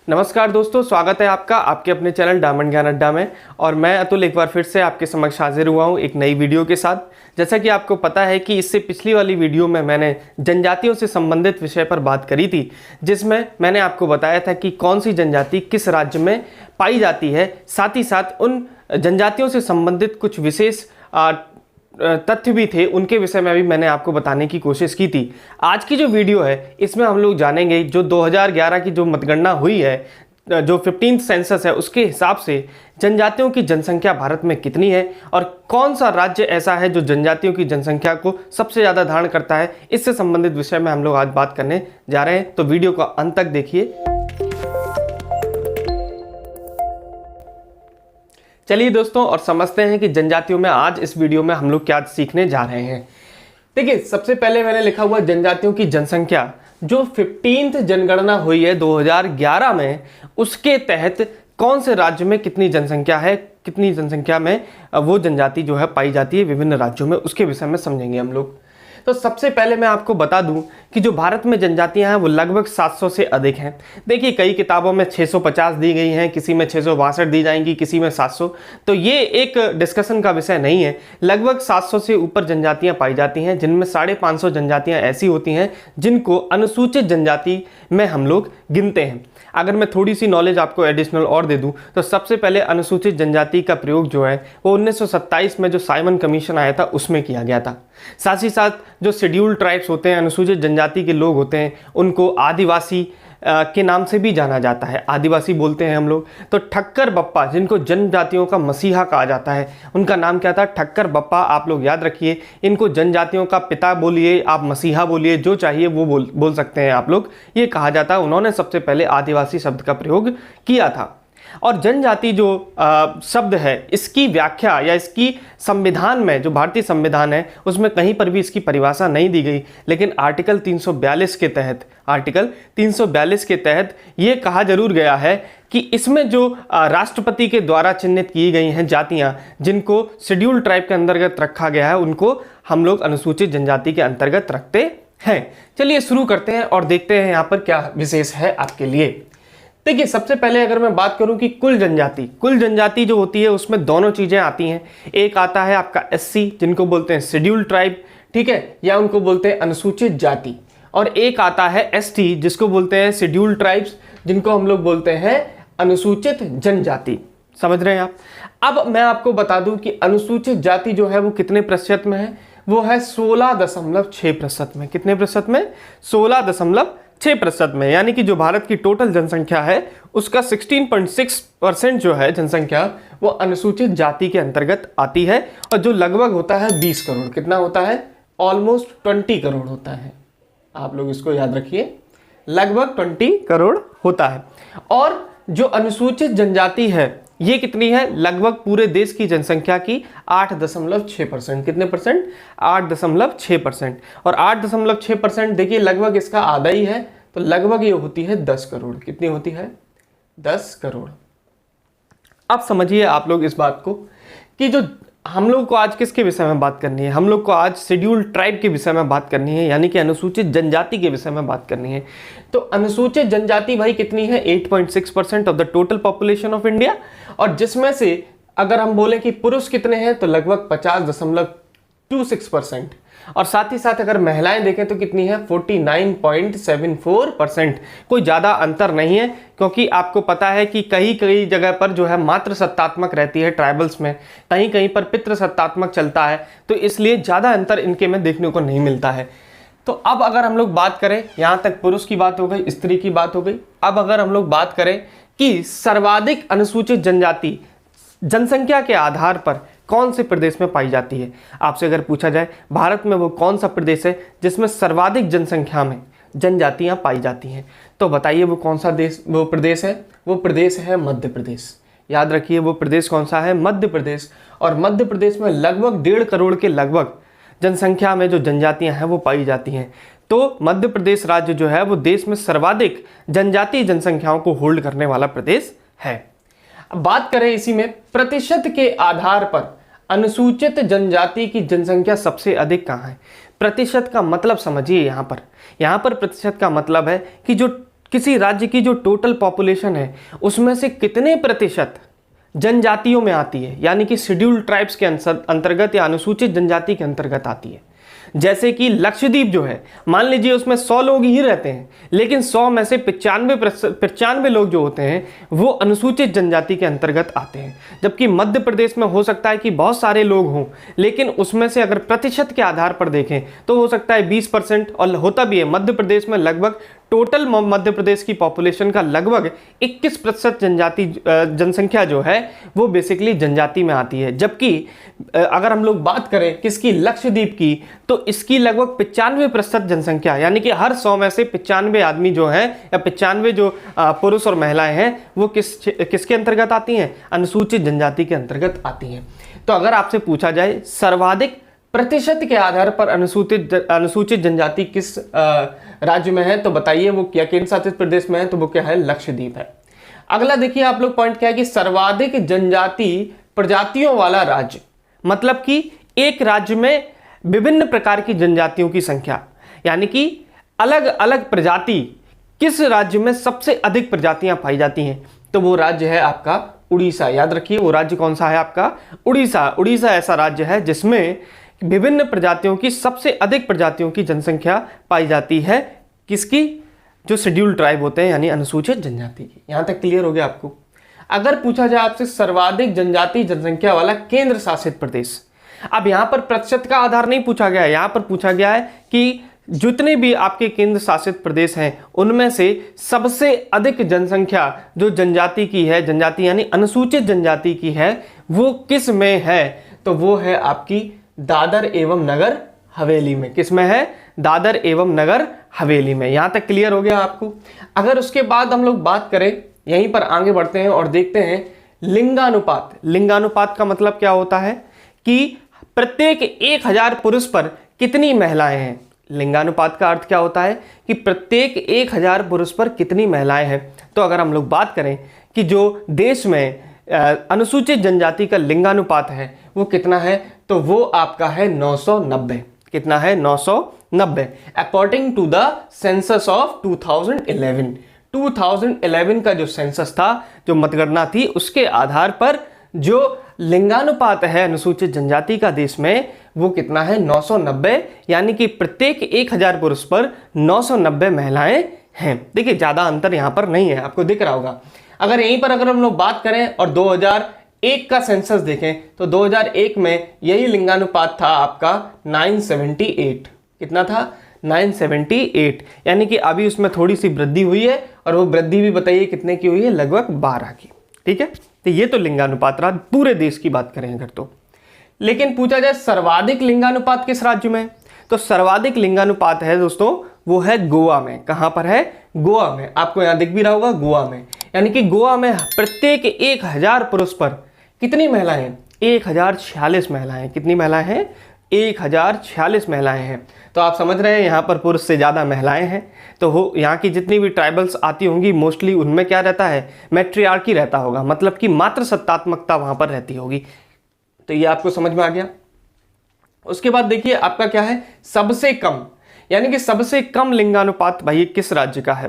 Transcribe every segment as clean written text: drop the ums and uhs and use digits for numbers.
नमस्कार दोस्तों, स्वागत है आपका आपके अपने चैनल डायमंड ज्ञान अड्डा में। और मैं अतुल एक बार फिर से आपके समक्ष हाजिर हुआ हूँ एक नई वीडियो के साथ। जैसा कि आपको पता है कि इससे पिछली वाली वीडियो में मैंने जनजातियों से संबंधित विषय पर बात करी थी, जिसमें मैंने आपको बताया था कि कौन सी जनजाति किस राज्य में पाई जाती है। साथ ही साथ उन जनजातियों से संबंधित कुछ विशेष तथ्य भी थे, उनके विषय में भी मैंने आपको बताने की कोशिश की थी। आज की जो वीडियो है इसमें हम लोग जानेंगे जो 2011 की जो मतगणना हुई है, जो 15th सेंसस है, उसके हिसाब से जनजातियों की जनसंख्या भारत में कितनी है और कौन सा राज्य ऐसा है जो जनजातियों की जनसंख्या को सबसे ज़्यादा धारण करता है। इससे संबंधित विषय में हम लोग आज बात करने जा रहे हैं, तो वीडियो को अंत तक देखिए। चलिए दोस्तों, और समझते हैं कि जनजातियों में आज इस वीडियो में हम लोग क्या सीखने जा रहे हैं। देखिए, सबसे पहले मैंने लिखा हुआ जनजातियों की जनसंख्या, जो 15th जनगणना हुई है 2011 में, उसके तहत कौन से राज्य में कितनी जनसंख्या है, कितनी जनसंख्या में वो जनजाति जो है पाई जाती है विभिन्न राज्यों में, उसके विषय में समझेंगे हम लोग। तो सबसे पहले मैं आपको बता दूं कि जो भारत में जनजातियां हैं वो लगभग 700 से अधिक हैं। देखिए, कई किताबों में 650 दी गई हैं, किसी में 662 दी जाएंगी, किसी में 700। तो ये एक डिस्कशन का विषय नहीं है। लगभग 700 से ऊपर जनजातियां पाई जाती हैं, जिनमें 550 जनजातियां ऐसी होती हैं जिनको अनुसूचित जनजाति में हम लोग गिनते हैं। अगर मैं थोड़ी सी नॉलेज आपको एडिशनल और दे दूं तो सबसे पहले अनुसूचित जनजाति का प्रयोग जो है वो 1927 में जो साइमन कमीशन आया था उसमें किया गया था। साथ ही साथ जो शेड्यूल्ड ट्राइब्स होते हैं, अनुसूचित जनजाति के लोग होते हैं, उनको आदिवासी के नाम से भी जाना जाता है, आदिवासी बोलते हैं हम लोग। तो ठक्कर बप्पा, जिनको जनजातियों का मसीहा कहा जाता है, उनका नाम क्या था? ठक्कर बप्पा। आप लोग याद रखिए, इनको जनजातियों का पिता बोलिए, आप मसीहा बोलिए, जो चाहिए वो बोल सकते हैं आप लोग। ये कहा जाता है, उन्होंने सबसे पहले आदिवासी शब्द का प्रयोग किया था। और जनजाति जो शब्द है, इसकी व्याख्या या इसकी संविधान में, जो भारतीय संविधान है, उसमें कहीं पर भी इसकी परिभाषा नहीं दी गई। लेकिन आर्टिकल 342 के तहत ये कहा जरूर गया है कि इसमें जो राष्ट्रपति के द्वारा चिन्हित की गई हैं जातियां, जिनको शेड्यूल ट्राइब के अंतर्गत रखा गया है, उनको हम लोग अनुसूचित जनजाति के अंतर्गत रखते हैं। चलिए शुरू करते हैं और देखते हैं यहाँ पर क्या विशेष है आपके लिए। देखिए, सबसे पहले अगर मैं बात करूं कि कुल जनजाति जो होती है उसमें दोनों चीजें आती हैं। एक आता है आपका SC, जिनको बोलते हैं शेड्यूल्ड ट्राइब, ठीक है, या उनको बोलते हैं अनुसूचित जाति। और एक आता है ST, जिसको बोलते हैं शेड्यूल्ड ट्राइब्स, जिनको हम लोग बोलते हैं अनुसूचित जनजाति। समझ रहे हैं आप? अब मैं आपको बता दूं कि अनुसूचित जाति जो है वो कितने प्रतिशत में है? वो है 16.6% में। कितने प्रतिशत में? 16.6% में। यानी कि जो भारत की टोटल जनसंख्या है उसका 16.6% जो है जनसंख्या, वो अनुसूचित जाति के अंतर्गत आती है। और जो लगभग होता है 20 करोड़। कितना होता है? ऑलमोस्ट 20 करोड़ होता है। आप लोग इसको याद रखिए, लगभग 20 करोड़ होता है। और जो अनुसूचित जनजाति है ये कितनी है? लगभग पूरे देश की जनसंख्या की 8.6%। कितने परसेंट? 8.6%। और 8.6% देखिए, लगभग इसका आधा ही है, तो लगभग ये होती है 10 करोड़। कितनी होती है? 10 करोड़। अब समझिए आप लोग इस बात को कि जो हम लोग को आज किसके विषय में बात करनी है? हम लोग को आज शेड्यूल्ड ट्राइब के विषय में बात करनी है, यानी कि अनुसूचित जनजाति के विषय में बात करनी है। तो अनुसूचित जनजाति भाई कितनी है? 8.6% of the total population of India. और जिसमें से अगर हम बोले कि पुरुष कितने हैं, तो लगभग 50.26%। और साथ ही साथ अगर महिलाएं देखें तो कितनी है? 49.74%। कोई ज़्यादा अंतर नहीं है, क्योंकि आपको पता है कि कई जगह पर जो है मात्र सत्तात्मक रहती है ट्राइबल्स में, कहीं कहीं पर पितृ सत्तात्मक चलता है, तो इसलिए ज़्यादा अंतर इनके में देखने को नहीं मिलता है। तो अब अगर हम लोग बात करें, यहाँ तक पुरुष की बात हो गई, स्त्री की बात हो गई। अब अगर हम लोग बात करें कि सर्वाधिक अनुसूचित जनजाति जनसंख्या के आधार पर कौन से प्रदेश में पाई जाती है, आपसे अगर पूछा जाए भारत में वो कौन सा प्रदेश है जिसमें सर्वाधिक जनसंख्या में जनजातियां पाई जाती हैं, तो बताइए वो कौन सा प्रदेश है? वो प्रदेश है मध्य प्रदेश। याद रखिए, वो प्रदेश कौन सा है? मध्य प्रदेश। और मध्य प्रदेश में लगभग 1.5 करोड़ के लगभग जनसंख्या में जो जनजातियां हैं वो पाई जाती हैं। तो मध्य प्रदेश राज्य जो है वो देश में सर्वाधिक जनजातीय जनसंख्याओं को होल्ड करने वाला प्रदेश है। अब बात करें इसी में प्रतिशत के आधार पर अनुसूचित जनजाति की जनसंख्या सबसे अधिक कहाँ है? प्रतिशत का मतलब समझिए। यहाँ पर प्रतिशत का मतलब है कि जो किसी राज्य की जो टोटल पॉपुलेशन है उसमें से कितने प्रतिशत जनजातियों में आती है, यानी कि शेड्यूल्ड ट्राइब्स के अंतर्गत या अनुसूचित जनजाति के अंतर्गत आती है। जैसे कि लक्षद्वीप जो है, मान लीजिए उसमें 100 लोग ही रहते हैं, लेकिन 100 में से 95 लोग जो होते हैं वो अनुसूचित जनजाति के अंतर्गत आते हैं। जबकि मध्य प्रदेश में हो सकता है कि बहुत सारे लोग हों, लेकिन उसमें से अगर प्रतिशत के आधार पर देखें तो हो सकता है 20%, और होता भी है। मध्य प्रदेश में लगभग टोटल मध्य प्रदेश की पॉपुलेशन का लगभग 21% जनसंख्या जो है वो बेसिकली जनजाति में आती है। जबकि अगर हम लोग बात करें किसकी, लक्षद्वीप की, तो इसकी लगभग 95% जनसंख्या, यानी कि हर 100 में से 95 आदमी जो हैं या 95 जो पुरुष और महिलाएं हैं वो किसके अंतर्गत आती हैं, अनुसूचित जनजाति के अंतर्गत आती हैं। तो अगर आपसे पूछा जाए सर्वाधिक प्रतिशत के आधार पर अनुसूचित जनजाति किस राज्य में है, तो बताइए वो क्या केंद्र शासित प्रदेश में है, तो वो क्या है, लक्षद्वीप है। अगला देखिए आप लोग पॉइंट क्या है कि सर्वाधिक जनजाति प्रजातियों वाला राज्य, मतलब कि एक राज्य में विभिन्न प्रकार की जनजातियों की संख्या, यानी कि अलग अलग प्रजाति किस राज्य में सबसे अधिक प्रजातियां पाई जाती हैं, तो वो राज्य है आपका उड़ीसा। याद रखिए वो राज्य कौन सा है आपका, उड़ीसा। उड़ीसा ऐसा राज्य है जिसमें विभिन्न प्रजातियों की, सबसे अधिक प्रजातियों की जनसंख्या पाई जाती है। किसकी, जो शेड्यूल्ड ट्राइब होते हैं यानी अनुसूचित जनजाति की। यहां तक क्लियर हो गया आपको। अगर पूछा जाए आपसे सर्वाधिक जनजाति जनसंख्या वाला केंद्र शासित प्रदेश, अब यहां पर प्रतिशत का आधार नहीं पूछा गया है, यहां पर पूछा गया है कि जितने भी आपके केंद्र शासित प्रदेश हैं उनमें से सबसे अधिक जनसंख्या जो जनजाति की है, जनजाति यानी अनुसूचित जनजाति की है, वो किस में है, तो वो है आपकी दादर एवं नगर हवेली में। किस में है, दादर एवं नगर हवेली में। यहां तक क्लियर हो गया आपको। अगर उसके बाद हम लोग बात करें, यहीं पर आगे बढ़ते हैं और देखते हैं लिंगानुपात। लिंगानुपात का मतलब क्या होता है कि प्रत्येक 1000 पुरुष पर कितनी महिलाएं हैं। लिंगानुपात का अर्थ क्या होता है कि प्रत्येक 1000 पुरुष पर कितनी महिलाएं हैं। तो अगर हम लोग बात करें कि जो देश में अनुसूचित जनजाति का लिंगानुपात है वो कितना है, तो वो आपका है 990। कितना है, 990, according to the census of 2011। 2011 का जो सेंसस था, जो मतगणना थी, उसके आधार पर जो लिंगानुपात है अनुसूचित जनजाति का देश में वो कितना है, 990, यानी कि प्रत्येक 1000 पुरुष पर 990 महिलाएं हैं। देखिए ज्यादा अंतर यहां पर नहीं है, आपको दिख रहा होगा। अगर यहीं पर अगर हम लोग बात करें और 2001 का सेंसस देखें तो 2001 में यही लिंगानुपात था आपका 978। कितना था, 978, यानी कि अभी उसमें थोड़ी सी वृद्धि हुई है, और वो वृद्धि भी बताइए कितने की हुई है, लगभग 12 की। ठीक है, तो ये तो लिंगानुपात रहा पूरे देश की बात करें अगर तो। लेकिन पूछा जाए सर्वाधिक लिंगानुपात किस राज्य में, तो सर्वाधिक लिंगानुपात है दोस्तों वो है गोवा में। कहां पर है, गोवा में। आपको यहां दिख भी रहा होगा, गोवा में। यानी कि गोवा में प्रत्येक 1000 पुरुष पर कितनी महिलाएं हैं, 1046 महिलाएं। कितनी महिलाएं हैं, 1046 महिलाएं हैं। तो आप समझ रहे हैं यहाँ पर पुरुष से ज़्यादा महिलाएं हैं। तो हो यहाँ की जितनी भी ट्राइबल्स आती होंगी मोस्टली उनमें क्या रहता है, मैट्रियार्की रहता होगा, मतलब कि मातृ सत्तात्मकता वहाँ पर रहती होगी। तो ये आपको समझ में आ गया। उसके बाद देखिए आपका क्या है, सबसे कम, यानी कि सबसे कम लिंगानुपात भाई किस राज्य का है,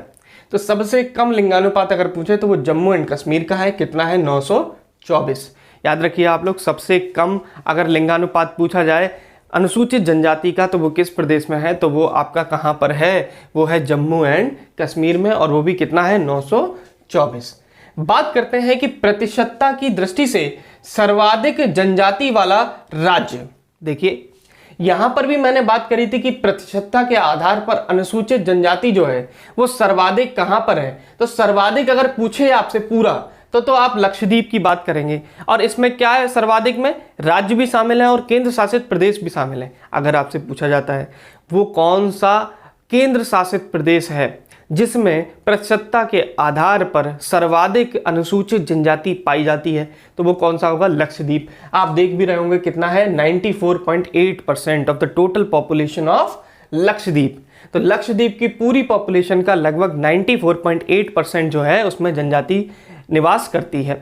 तो सबसे कम लिंगानुपात अगर पूछे तो वो जम्मू एंड कश्मीर का है। कितना है, 924। याद रखिए आप लोग, सबसे कम अगर लिंगानुपात पूछा जाए अनुसूचित जनजाति का तो वो किस प्रदेश में है, तो वो आपका कहाँ पर है, वो है जम्मू एंड कश्मीर में, और वो भी कितना है, 924। बात करते हैं कि प्रतिशतता की दृष्टि से सर्वाधिक जनजाति वाला राज्य। देखिए यहां पर भी मैंने बात करी थी कि प्रतिशतता के आधार पर अनुसूचित जनजाति जो है वो सर्वाधिक कहां पर है, तो सर्वाधिक अगर पूछे आपसे पूरा तो आप लक्षद्वीप की बात करेंगे। और इसमें क्या है, सर्वाधिक में राज्य भी शामिल है और केंद्र शासित प्रदेश भी शामिल है। अगर आपसे पूछा जाता है वो कौन सा केंद्र शासित प्रदेश है जिसमें प्रतिशतता के आधार पर सर्वाधिक अनुसूचित जनजाति पाई जाती है, तो वो कौन सा होगा, लक्षद्वीप। आप देख भी रहे होंगे कितना है, 94.8% of the total population of Lakshadweep. तो लक्षद्वीप की पूरी पॉपुलेशन का लगभग 94.8% जो है उसमें जनजाति निवास करती है।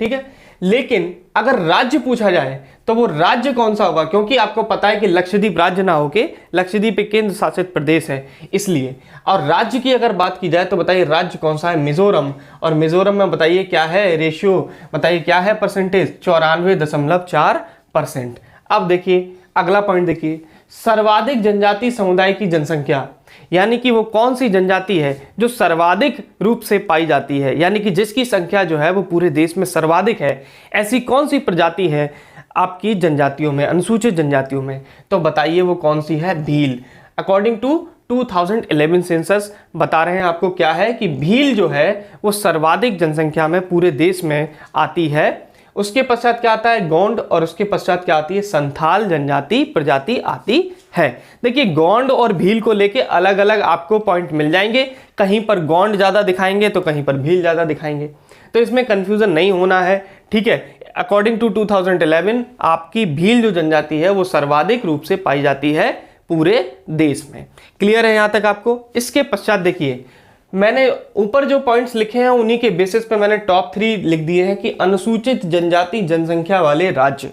ठीक है, लेकिन अगर राज्य पूछा जाए तो वो राज्य कौन सा होगा, क्योंकि आपको पता है कि लक्षद्वीप राज्य ना होके लक्षद्वीप एक केंद्र शासित प्रदेश है इसलिए। और राज्य की अगर बात की जाए तो बताइए राज्य कौन सा है, मिजोरम। और मिजोरम में बताइए क्या है रेशियो, बताइए क्या है परसेंटेज, 94.4%। अब देखिए अगला पॉइंट देखिए, सर्वाधिक जनजातीय समुदाय की जनसंख्या, यानी कि वो कौन सी जनजाति है जो सर्वाधिक रूप से पाई जाती है, यानी कि जिसकी संख्या जो है वो पूरे देश में सर्वाधिक है, ऐसी कौन सी प्रजाति है आपकी जनजातियों में, अनुसूचित जनजातियों में, तो बताइए वो कौन सी है, भील। अकॉर्डिंग टू 2011 सेंसस बता रहे हैं आपको क्या है कि भील जो है वो सर्वाधिक जनसंख्या में पूरे देश में आती है। उसके पश्चात क्या आता है, गोंड, और उसके पश्चात क्या आती है, संथाल जनजाति प्रजाति आती है। देखिए गोंड और भील को लेके अलग अलग आपको पॉइंट मिल जाएंगे, कहीं पर गोंड ज़्यादा दिखाएंगे तो कहीं पर भील ज़्यादा दिखाएंगे, तो इसमें कंफ्यूजन नहीं होना है, ठीक है। अकॉर्डिंग टू 2011 आपकी भील जो जनजाति है वो सर्वाधिक रूप से पाई जाती है पूरे देश में। क्लियर है यहाँ तक आपको। इसके पश्चात देखिए मैंने ऊपर जो पॉइंट्स लिखे हैं उन्हीं के बेसिस पे मैंने टॉप 3 लिख दिए हैं कि अनुसूचित जनजाति जनसंख्या वाले राज्य,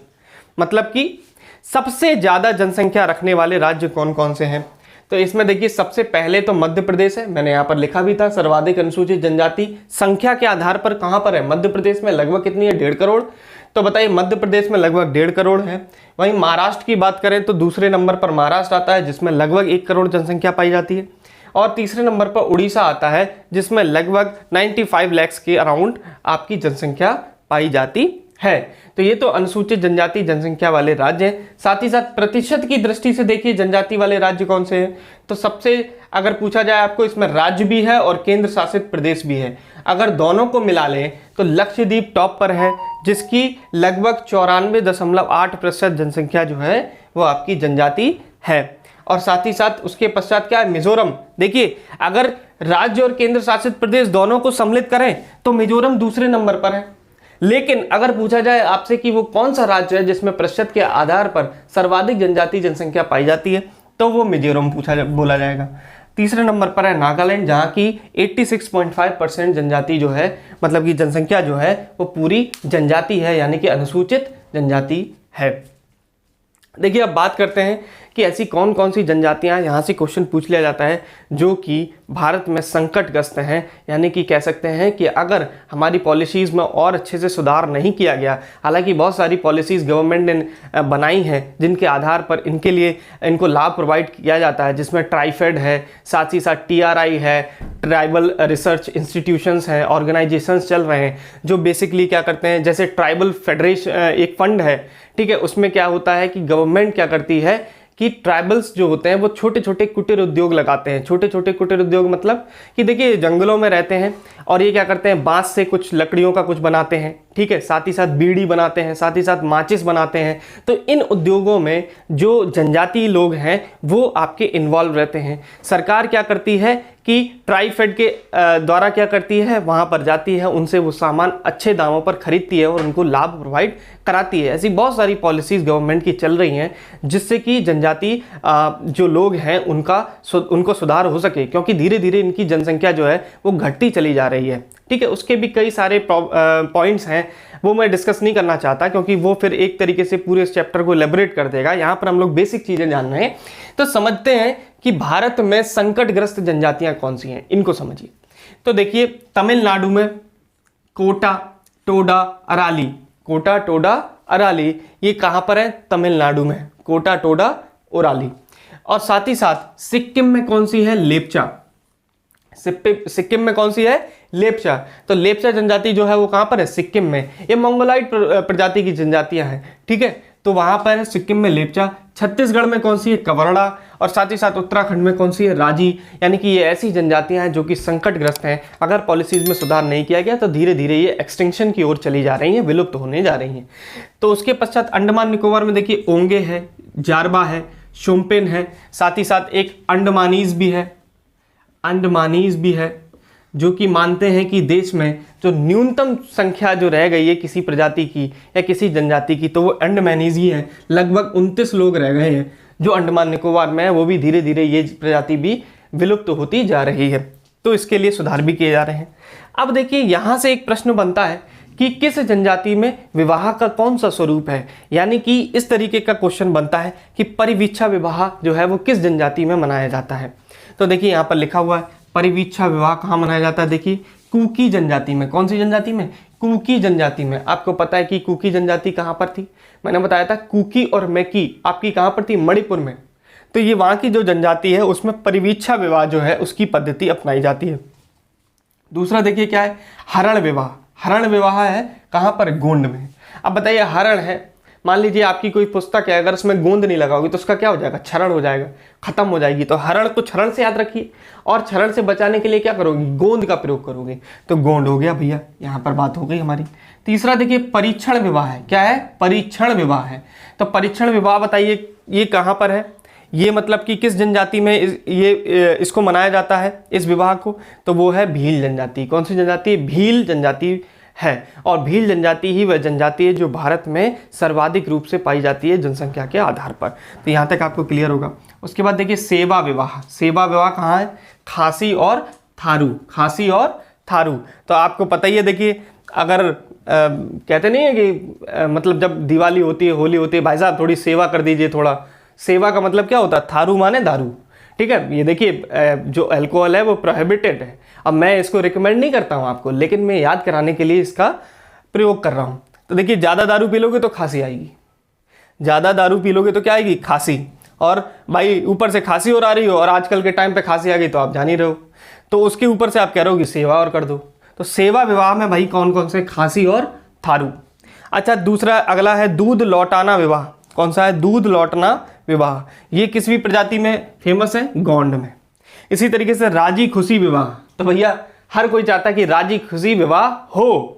मतलब कि सबसे ज्यादा जनसंख्या रखने वाले राज्य कौन कौन से हैं। तो इसमें देखिए सबसे पहले तो मध्य प्रदेश है, मैंने यहाँ पर लिखा भी था, सर्वाधिक अनुसूचित जनजाति संख्या के आधार पर कहाँ पर है, मध्य प्रदेश में लगभग कितनी है, 1.5 करोड़। तो बताइए मध्य प्रदेश में लगभग 1.5 करोड़ है। वहीं महाराष्ट्र की बात करें तो दूसरे नंबर पर महाराष्ट्र आता है जिसमें लगभग 1 करोड़ जनसंख्या पाई जाती है, और तीसरे नंबर पर उड़ीसा आता है जिसमें लगभग 95 लाख के अराउंड आपकी जनसंख्या पाई जाती है। तो ये तो अनुसूचित जनजाति जनसंख्या वाले राज्य हैं। साथ ही साथ प्रतिशत की दृष्टि से देखिए जनजाति वाले राज्य कौन से हैं, तो सबसे अगर पूछा जाए आपको इसमें राज्य भी है और केंद्र शासित प्रदेश भी है, अगर दोनों को मिला लें तो लक्षद्वीप टॉप पर है जिसकी लगभग 94.8% जनसंख्या जो है वो आपकी जनजाति है। और साथ ही साथ उसके पश्चात क्या है, मिजोरम। देखिए अगर राज्य और केंद्र शासित प्रदेश दोनों को सम्मिलित करें तो मिजोरम दूसरे नंबर पर है, लेकिन अगर पूछा जाए आपसे कि वो कौन सा राज्य है जिसमें प्रतिशत के आधार पर सर्वाधिक जनजातीय जनसंख्या पाई जाती है तो वो मिजोरम बोला जाएगा। तीसरे नंबर पर है नागालैंड जहां की 86.5% जनजाति जो है, मतलब कि जनसंख्या जो है वो पूरी जनजाति है, यानी कि अनुसूचित जनजाति है। देखिए अब बात करते हैं कि ऐसी कौन कौन सी जनजातियां, यहाँ से क्वेश्चन पूछ लिया जाता है जो कि भारत में संकटग्रस्त हैं, यानी कि कह सकते हैं कि अगर हमारी पॉलिसीज़ में और अच्छे से सुधार नहीं किया गया, हालांकि बहुत सारी पॉलिसीज़ गवर्नमेंट ने बनाई हैं जिनके आधार पर इनके लिए इनको लाभ प्रोवाइड किया जाता है, जिसमें ट्राइफेड है, साथ ही साथ TRI है, ट्राइबल रिसर्च इंस्टीट्यूशंस हैं, ऑर्गेनाइजेशंस चल रहे हैं जो बेसिकली क्या करते हैं, जैसे ट्राइबल फेडरेशन एक फंड है, ठीक है, उसमें क्या होता है कि गवर्नमेंट क्या करती है कि ट्राइबल्स जो होते हैं वो छोटे छोटे कुटीर उद्योग लगाते हैं। छोटे छोटे कुटीर उद्योग मतलब कि देखिए जंगलों में रहते हैं और ये क्या करते हैं, बांस से कुछ लकड़ियों का कुछ बनाते हैं, ठीक है, साथ ही साथ बीड़ी बनाते हैं, साथ ही साथ माचिस बनाते हैं। तो इन उद्योगों में जो जनजातीय लोग हैं वो आपके इन्वॉल्व रहते हैं। सरकार क्या करती है कि ट्राइफेड के द्वारा क्या करती है, वहाँ पर जाती है, उनसे वो सामान अच्छे दामों पर खरीदती है और उनको लाभ प्रोवाइड कराती है। ऐसी बहुत सारी पॉलिसीज़ गवर्नमेंट की चल रही हैं जिससे कि जनजाति जो लोग हैं उनको सुधार हो सके, क्योंकि धीरे धीरे इनकी जनसंख्या जो है वो घटती चली जा रही है, ठीक है। उसके भी कई सारे पॉइंट्स हैं, वो मैं डिस्कस नहीं करना चाहता क्योंकि वो फिर एक तरीके से पूरे इस चैप्टर को एलेबोरेट कर देगा। यहाँ पर हम लोग बेसिक चीज़ें जान रहे हैं, तो समझते हैं कि भारत में संकटग्रस्त जनजातियाँ कौन सी हैं, इनको समझिए। तो देखिए तमिलनाडु में कोटा, टोडा, अराली, कोटा, टोडा, अराली, ये कहाँ पर है, तमिलनाडु में, कोटा, टोडा, ओराली। और साथ ही साथ सिक्किम में कौन सी है, लेप्चा। सिक्किम में कौन सी है, लेप्चा। तो लेप्चा जनजाति जो है वो कहाँ पर है, सिक्किम में। ये मंगोलाइट प्रजाति की जनजातियां हैं, ठीक है, तो वहां पर है सिक्किम में लेप्चा। छत्तीसगढ़ में कौन सी है, कवर्ड़ा। और साथ ही साथ उत्तराखंड में कौन सी है, राजी। यानी कि ये ऐसी जनजातियां हैं जो कि संकटग्रस्त हैं। अगर पॉलिसीज में सुधार नहीं किया गया तो धीरे धीरे ये एक्सटिंक्शन की ओर चली जा रही हैं, विलुप्त होने जा रही हैं। तो उसके पश्चात अंडमान निकोबार में देखिए ओंगे है, जारबा है, शोम्पेन है, साथ ही साथ एक अंडमानीज भी है जो कि मानते हैं कि देश में जो न्यूनतम संख्या जो रह गई है किसी प्रजाति की या किसी जनजाति की, तो वो अंडमानीज ही है। लगभग 29 लोग रह गए हैं जो अंडमान निकोबार में है, वो भी धीरे धीरे ये प्रजाति भी विलुप्त होती जा रही है। तो इसके लिए सुधार भी किए जा रहे हैं। अब देखिए यहाँ से एक प्रश्न बनता है कि किस जनजाति में विवाह का कौन सा स्वरूप है। यानी कि इस तरीके का क्वेश्चन बनता है कि परिवीक्षा विवाह जो है वो किस जनजाति में मनाया जाता है। तो देखिए यहाँ पर लिखा हुआ है परिवीक्षा विवाह कहाँ मनाया जाता है। देखिए कुकी जनजाति में। कौन सी जनजाति में? कुकी जनजाति में। आपको पता है कि कुकी जनजाति कहाँ पर थी? मैंने बताया था कुकी और मेकी आपकी कहाँ पर थी? मणिपुर में। तो ये वहाँ की जो जनजाति है उसमें परिवीक्षा विवाह जो है उसकी पद्धति अपनाई जाती है। दूसरा देखिए क्या है? हरण विवाह। हरण विवाह है कहाँ पर? गोंड में। अब बताइए हरण है, मान लीजिए आपकी कोई पुस्तक है, अगर उसमें गोंद नहीं लगाओगे तो उसका क्या हो जाएगा? क्षरण हो जाएगा, खत्म हो जाएगी। तो हरण को क्षरण से याद रखिए और क्षरण से बचाने के लिए क्या करोगे? गोंद का प्रयोग करोगे। तो गोंड हो गया भैया, यहाँ पर बात हो गई हमारी। तीसरा देखिए परीक्षण विवाह है। क्या है? परीक्षण विवाह है। तो परीक्षण विवाह बताइए ये कहाँ पर है? ये मतलब कि किस जनजाति में इसको मनाया जाता है इस विवाह को? तो वो है भील जनजाति। कौन सी जनजाति? भील जनजाति है। और भील जनजाति ही वह जनजाति है जो भारत में सर्वाधिक रूप से पाई जाती है जनसंख्या के आधार पर। तो यहाँ तक आपको क्लियर होगा। उसके बाद देखिए सेवा विवाह। सेवा विवाह कहाँ है? खासी और थारू। खासी और थारू। तो आपको पता ही है, देखिए अगर कहते नहीं है कि मतलब जब दिवाली होती है, होली होती है, भाई साहब थोड़ी सेवा कर दीजिए। थोड़ा सेवा का मतलब क्या होता है? थारू माने दारू। ठीक है, ये देखिए जो अल्कोहल है वो प्रोहिबिटेड है। अब मैं इसको रिकमेंड नहीं करता हूँ आपको, लेकिन मैं याद कराने के लिए इसका प्रयोग कर रहा हूँ। तो देखिए ज़्यादा दारू पी लोगे तो खांसी आएगी। ज़्यादा दारू पी लोगे तो क्या आएगी? खांसी। और भाई ऊपर से खांसी और आ रही हो और आजकल के टाइम पे खांसी आ गई तो आप जान ही रहे हो, तो उसके ऊपर से आप कह रहे हो कि सेवा और कर दो। तो सेवा विवाह में भाई कौन कौन से? खांसी और थारू। अच्छा दूसरा अगला है दूध लौटाना विवाह। कौन सा है? दूध लौटना विवाह। ये किस भी प्रजाति में फेमस है? गोंड में। इसी तरीके से राजी खुशी विवाह। तो भैया हर कोई चाहता है कि राजी खुशी विवाह हो।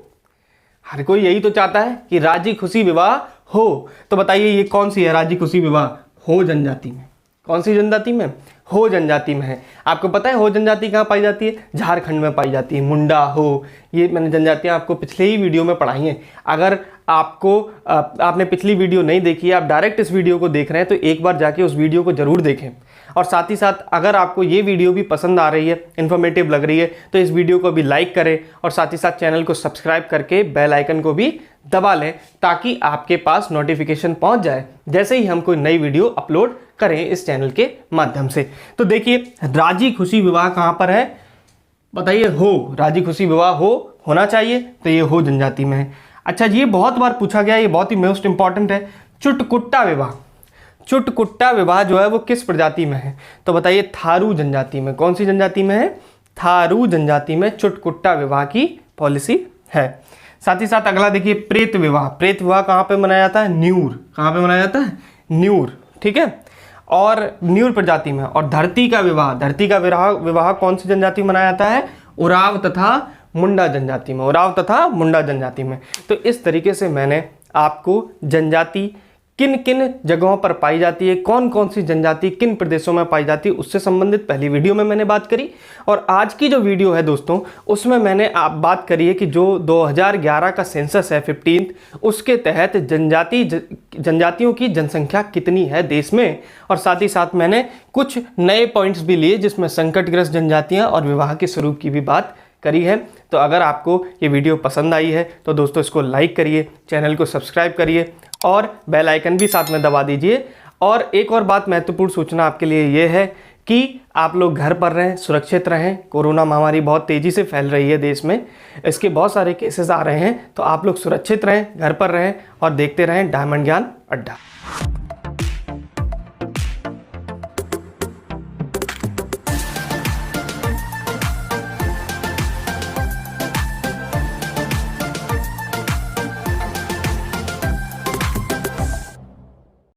हर कोई यही तो चाहता है कि राजी खुशी विवाह हो। तो बताइए ये कौन सी है राजी खुशी विवाह? हो जनजाति में। कौन सी जनजाति में? हो जनजाति में है। आपको पता है हो जनजाति कहाँ पाई जाती है? झारखंड में पाई जाती है। मुंडा, हो, ये मैंने जनजातियाँ आपको पिछले ही वीडियो में पढ़ाई हैं। अगर आपने पिछली वीडियो नहीं देखी है, आप डायरेक्ट इस वीडियो को देख रहे हैं, तो एक बार जाके उस वीडियो को जरूर देखें। और साथ ही साथ अगर आपको ये वीडियो भी पसंद आ रही है, इन्फॉर्मेटिव लग रही है, तो इस वीडियो को भी लाइक करें और साथ ही साथ चैनल को सब्सक्राइब करके बेल आइकन को भी दबा लें, ताकि आपके पास नोटिफिकेशन पहुंच जाए जैसे ही हम कोई नई वीडियो अपलोड करें इस चैनल के माध्यम से। तो देखिए राजी खुशी विवाह कहाँ पर है? बताइए हो। राजी खुशी विवाह होना चाहिए, तो ये हो जनजाति में है। अच्छा ये बहुत बार पूछा गया, ये बहुत ही मोस्ट इंपॉर्टेंट है, चुटकुट्टा विवाह। चुटकुट्टा विवाह जो है वो किस प्रजाति में है? तो बताइए थारू जनजाति में। कौन सी जनजाति में है? थारू जनजाति में चुटकुट्टा विवाह की पॉलिसी है। साथ ही साथ अगला देखिए प्रेत विवाह। प्रेत विवाह कहाँ पे मनाया जाता है? न्यूर। कहाँ पे मनाया जाता है? न्यूर। ठीक है, और न्यूर प्रजाति में। और धरती का विवाह। धरती का विवाह कौन सी जनजाति में मनाया जाता है? उराव तथा मुंडा जनजाति में। उराव तथा मुंडा जनजाति में। तो इस तरीके से मैंने आपको जनजाति किन किन जगहों पर पाई जाती है, कौन कौन सी जनजाति किन प्रदेशों में पाई जाती है, उससे संबंधित पहली वीडियो में मैंने बात करी। और आज की जो वीडियो है दोस्तों, उसमें मैंने आप बात करी है कि जो 2011 का सेंसस है 15th, उसके तहत जनजातियों की जनसंख्या कितनी है देश में। और साथ ही साथ मैंने कुछ नए पॉइंट्स भी लिए जिसमें संकटग्रस्त जनजातियाँ और विवाह के स्वरूप की भी बात करी है। तो अगर आपको ये वीडियो पसंद आई है तो दोस्तों इसको लाइक करिए, चैनल को सब्सक्राइब करिए और बेल आइकन भी साथ में दबा दीजिए। और एक और बात महत्वपूर्ण सूचना आपके लिए ये है कि आप लोग घर पर रहें, सुरक्षित रहें। कोरोना महामारी बहुत तेज़ी से फैल रही है देश में, इसके बहुत सारे केसेस आ रहे हैं, तो आप लोग सुरक्षित रहें, घर पर रहें और देखते रहें डायमंड ज्ञान अड्डा।